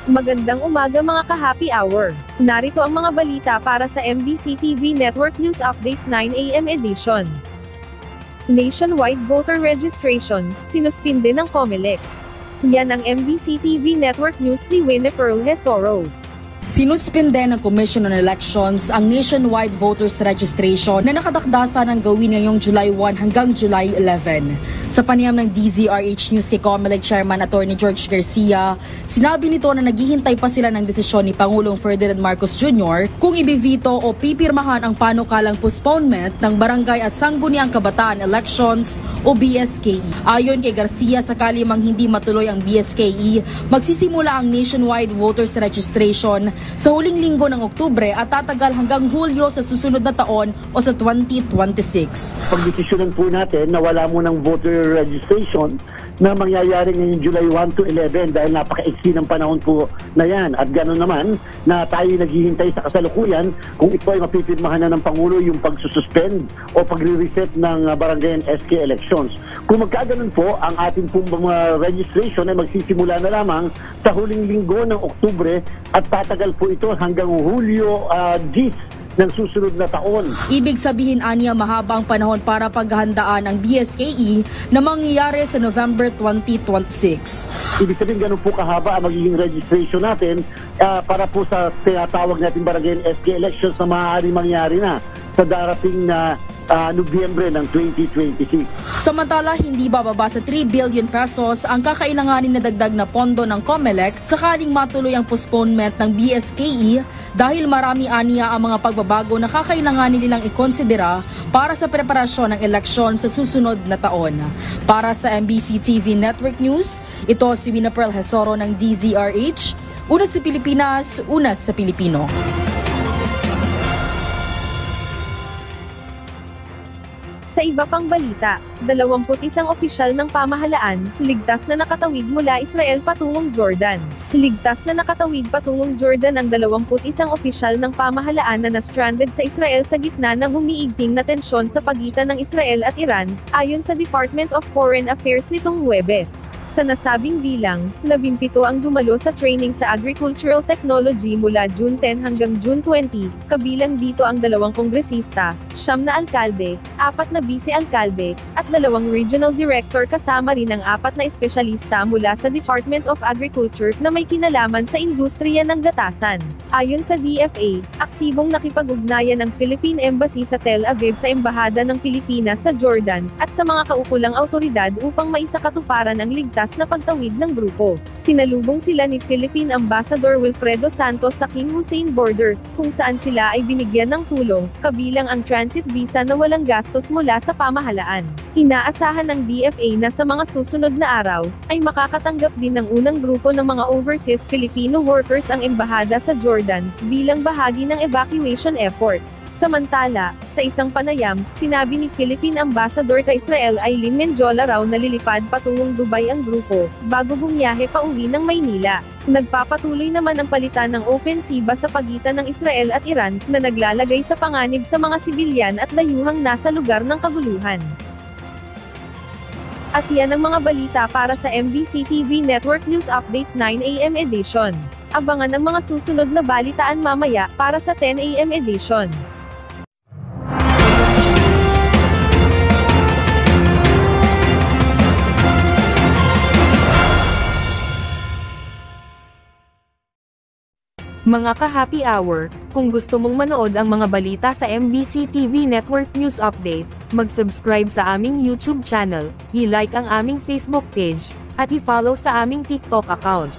Magandang umaga mga ka-happy hour. Narito ang mga balita para sa MBC TV Network News Update 9 AM edition. Nationwide voter registration, sinuspinde ng COMELEC. Yan ang MBC TV Network News ni Winnie-Pearl Hesoro. Sinuspinde ng Commission on Elections ang nationwide voters registration na nakatakdasa ng gawin ngayong July 1 hanggang July 11. Sa panayam ng DZRH News kay COMELEC Chairman Attorney George Garcia, sinabi nito na naghihintay pa sila ng desisyon ni Pangulong Ferdinand Marcos Jr. kung ibivito o pipirmahan ang panukalang postponement ng Barangay at Sangguniang Kabataan Elections o BSKE. Ayon kay Garcia, sakali mang hindi matuloy ang BSKE, magsisimula ang nationwide voters registration sa huling linggo ng Oktubre at tatagal hanggang Hulyo sa susunod na taon o sa 2026. Pagdesisyonan po natin na wala mo ng voter registration na mangyayari ngayong July 1 to 11 dahil napaka-iksi ng panahon po na yan. At gano'n naman na tayo naghihintay sa kasalukuyan kung ito ay mapipirmahan na ng Pangulo yung pagsususpend o pagre-reset ng barangay and SK elections. Kung magkaganon po, ang ating pong mga registration ay magsisimula na lamang sa huling linggo ng Oktubre at tatagal po ito hanggang Hulyo 10 ng susunod na taon. Ibig sabihin aniya mahabang panahon para paghahandaan ang BSKE na mangyayari sa November 2026. Ibig sabihin ganun po kahaba ang magiging registration natin para po sa tinatawag natin barangay SK elections na maaari mangyari na sa darating na Nobyembre ng 2026. Samantala, hindi bababa sa 3 billion pesos ang kakailanganin na dagdag na pondo ng COMELEC sakaling matuloy ang postponement ng BSKE dahil marami aniya ang mga pagbabago na kakailanganin nilang ikonsidera para sa preparasyon ng eleksyon sa susunod na taon. Para sa MBC TV Network News, ito si Winnie-Pearl Hesoro ng DZRH, una sa Pilipinas, una sa Pilipino. Sa iba pang balita, 21 opisyal ng pamahalaan, ligtas na nakatawid mula Israel patungong Jordan. Ligtas na nakatawid patungong Jordan ang 21 opisyal ng pamahalaan na na-stranded sa Israel sa gitna ng umiigting na tensyon sa pagitan ng Israel at Iran, ayon sa Department of Foreign Affairs nitong Huwebes. Sa nasabing bilang, 17 ang dumalo sa training sa Agricultural Technology mula June 10 hanggang June 20, kabilang dito ang 2 kongresista, 9 na alkalde, 4 na bise-alkalde, at 2 regional director kasama rin ang 4 na espesyalista mula sa Department of Agriculture na may kinalaman sa industriya ng gatasan. Ayon sa DFA, aktibong nakipag-ugnayan ng Philippine Embassy sa Tel Aviv sa Embahada ng Pilipinas sa Jordan, at sa mga kaukulang awtoridad upang maisakatuparan ang ligtas na pagtawid ng grupo. Sinalubong sila ni Philippine Ambassador Wilfredo Santos sa King Hussein Border, kung saan sila ay binigyan ng tulong, kabilang ang transit visa na walang gastos mula sa pamahalaan. Inaasahan ng DFA na sa mga susunod na araw, ay makakatanggap din ng unang grupo ng mga overseas Filipino workers ang embahada sa Jordan, bilang bahagi ng evacuation efforts. Samantala, sa isang panayam, sinabi ni Philippine Ambassador kay Israel Eileen Menjola raw na lilipad patungong Dubai ang grupo, bago bumiyahe pa uwi ng Maynila. Nagpapatuloy naman ang palitan ng opensiba sa pagitan ng Israel at Iran, na naglalagay sa panganib sa mga sibilyan at dayuhang nasa lugar ng kaguluhan. At yan ang mga balita para sa MBC TV Network News Update 9 AM edition. Abangan ang mga susunod na balitaan mamaya para sa 10 AM edition. Mga ka-happy hour, kung gusto mong manood ang mga balita sa MBC TV Network News Update, mag-subscribe sa aming YouTube channel, i-like ang aming Facebook page, at i-follow sa aming TikTok account.